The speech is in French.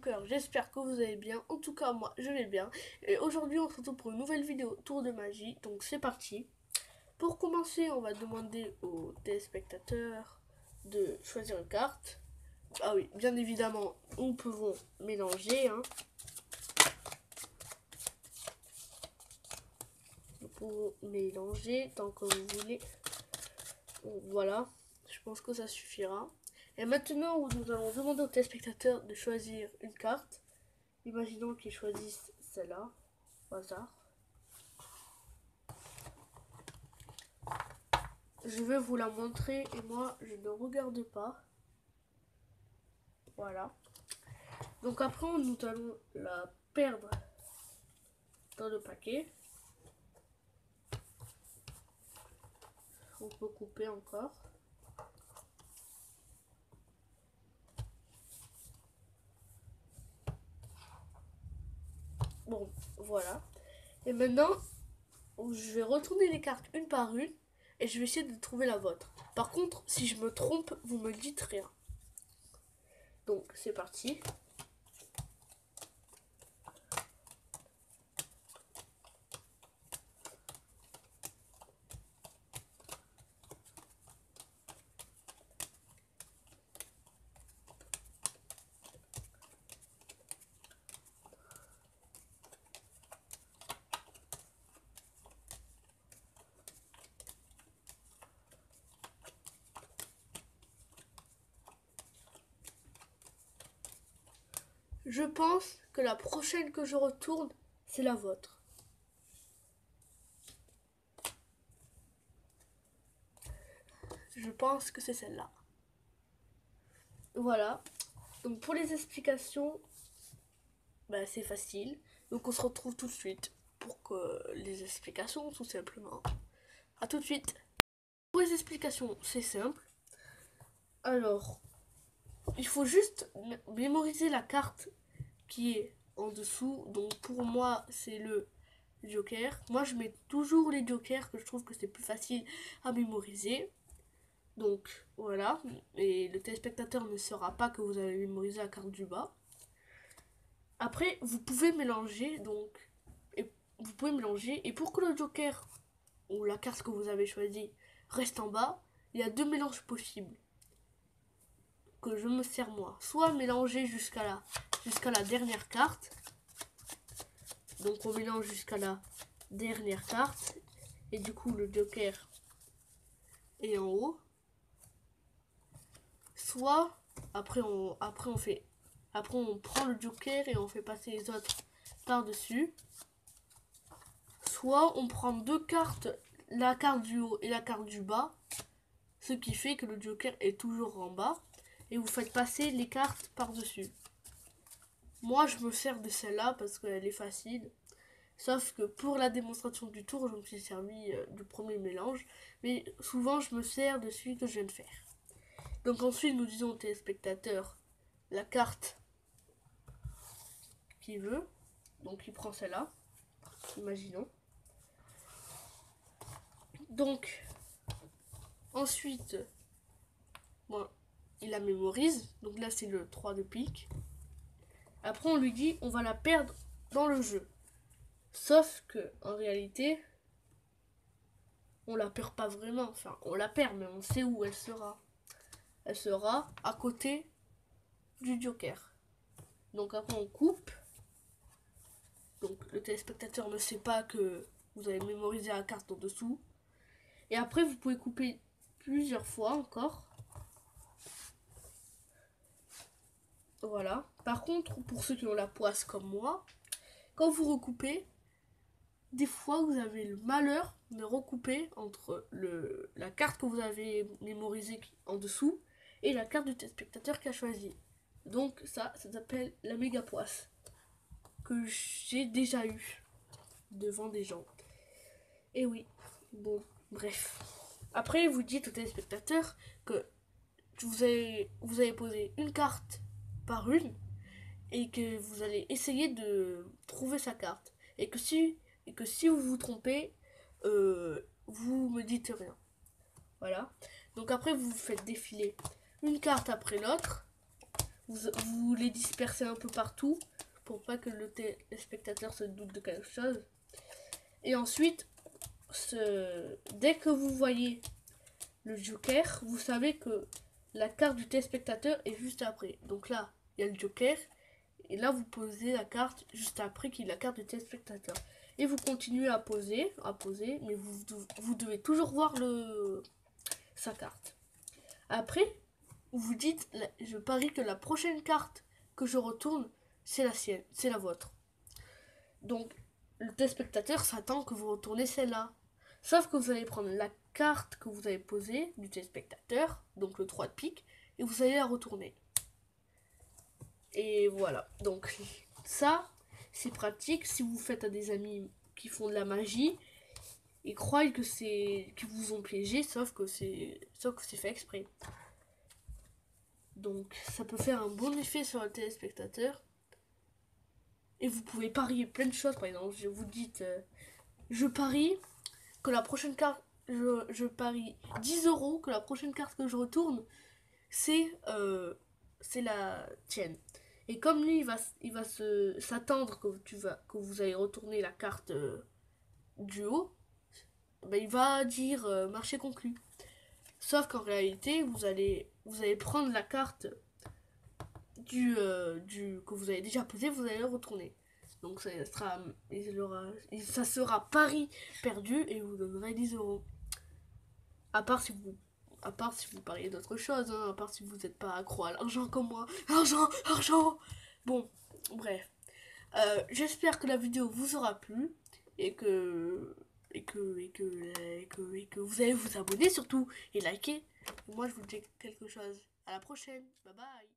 cœur, j'espère que vous allez bien. En tout cas, moi, je vais bien. Et aujourd'hui, on se retrouve pour une nouvelle vidéo Tour de magie. Donc, c'est parti. Pour commencer, on va demander aux téléspectateurs de choisir une carte. Ah oui, bien évidemment, nous pouvons mélanger. Nous pouvons mélanger tant que vous voulez. Donc, voilà, je pense que ça suffira. Et maintenant, nous allons demander aux téléspectateurs de choisir une carte. Imaginons qu'ils choisissent celle-là, au hasard. Je vais vous la montrer et moi, je ne regarde pas. Voilà. Donc après, nous allons la perdre dans le paquet. On peut couper encore. Bon, voilà. Et maintenant, je vais retourner les cartes une par une et je vais essayer de trouver la vôtre. Par contre, si je me trompe, vous me dites rien. Donc, c'est parti. Je pense que la prochaine que je retourne, c'est la vôtre. Je pense que c'est celle-là. Voilà. Donc pour les explications, c'est facile. Donc on se retrouve tout de suite pour que les explications, tout simplement. A tout de suite. Pour les explications, c'est simple. Alors, il faut juste mémoriser la carte qui est en dessous. Donc pour moi, c'est le joker. Moi, je mets toujours les jokers, que je trouve que c'est plus facile à mémoriser. Donc voilà, et le téléspectateur ne saura pas que vous avez mémorisé la carte du bas. Après, vous pouvez mélanger, et pour que le joker ou la carte que vous avez choisie reste en bas, il y a deux mélanges possibles que je me sers moi. Soit mélanger jusqu'à la dernière carte. Donc on mélange jusqu'à la dernière carte et du coup le joker est en haut. Soit après on prend le joker et on fait passer les autres par-dessus. Soit on prend deux cartes, la carte du haut et la carte du bas, ce qui fait que le joker est toujours en bas, et vous faites passer les cartes par-dessus. Moi, je me sers de celle-là parce qu'elle est facile. Sauf que pour la démonstration du tour, je me suis servi du premier mélange. Mais souvent, je me sers de celui que je viens de faire. Donc ensuite, nous disons au téléspectateur la carte qu'il veut. Donc il prend celle-là. Imaginons. Donc, ensuite, il la mémorise. Donc là, c'est le 3 de pique. Après, on lui dit, on va la perdre dans le jeu. Sauf que, en réalité, on la perd pas vraiment. Enfin, on la perd, mais on sait où elle sera. Elle sera à côté du joker. Donc après, on coupe. Donc le téléspectateur ne sait pas que vous avez mémorisé la carte en dessous. Et après, vous pouvez couper plusieurs fois encore. Voilà. Par contre, pour ceux qui ont la poisse comme moi, quand vous recoupez, des fois vous avez le malheur de recouper entre la carte que vous avez mémorisée en dessous et la carte du téléspectateur qui a choisi. Donc ça s'appelle la méga poisse, que j'ai déjà eu devant des gens. Et oui, bon, bref. Après, vous dites au téléspectateur que vous avez posé une carte par une et que vous allez essayer de trouver sa carte. Et que si vous vous trompez, vous me dites rien. Voilà. Donc après, vous faites défiler une carte après l'autre. vous les dispersez un peu partout pour pas que le téléspectateur se doute de quelque chose. Et ensuite, dès que vous voyez le joker, vous savez que la carte du téléspectateur est juste après. Donc là, il y a le joker. Et là, vous posez la carte juste après qu'il y ait la carte du téléspectateur. Et vous continuez à poser, mais vous devez toujours voir sa carte. Après, vous dites, je parie que la prochaine carte que je retourne, c'est la sienne, c'est la vôtre. Donc, le téléspectateur s'attend que vous retournez celle-là. Sauf que vous allez prendre la carte que vous avez posée du téléspectateur, donc le 3 de pique, et vous allez la retourner. Et voilà. Donc, ça, c'est pratique si vous faites à des amis qui font de la magie. Ils croient que qu'ils vous ont piégé, sauf que c'est fait exprès. Donc, ça peut faire un bon effet sur le téléspectateur. Et vous pouvez parier plein de choses. Par exemple, vous dites, je parie que la prochaine carte, je parie 10 euros que la prochaine carte que je retourne, c'est la tienne. Et comme lui, il va s'attendre que vous allez retourner la carte du haut, ben, il va dire marché conclu. Sauf qu'en réalité, vous allez prendre la carte que vous avez déjà posée, vous allez le retourner. Donc ça sera pari perdu et vous donnerez 10 euros. À part si vous pariez d'autre chose, hein, à part si vous n'êtes pas accro à l'argent comme moi. Argent. Bon, bref. J'espère que la vidéo vous aura plu et que vous allez vous abonner surtout et liker. Moi je vous dis quelque chose. À la prochaine. Bye bye.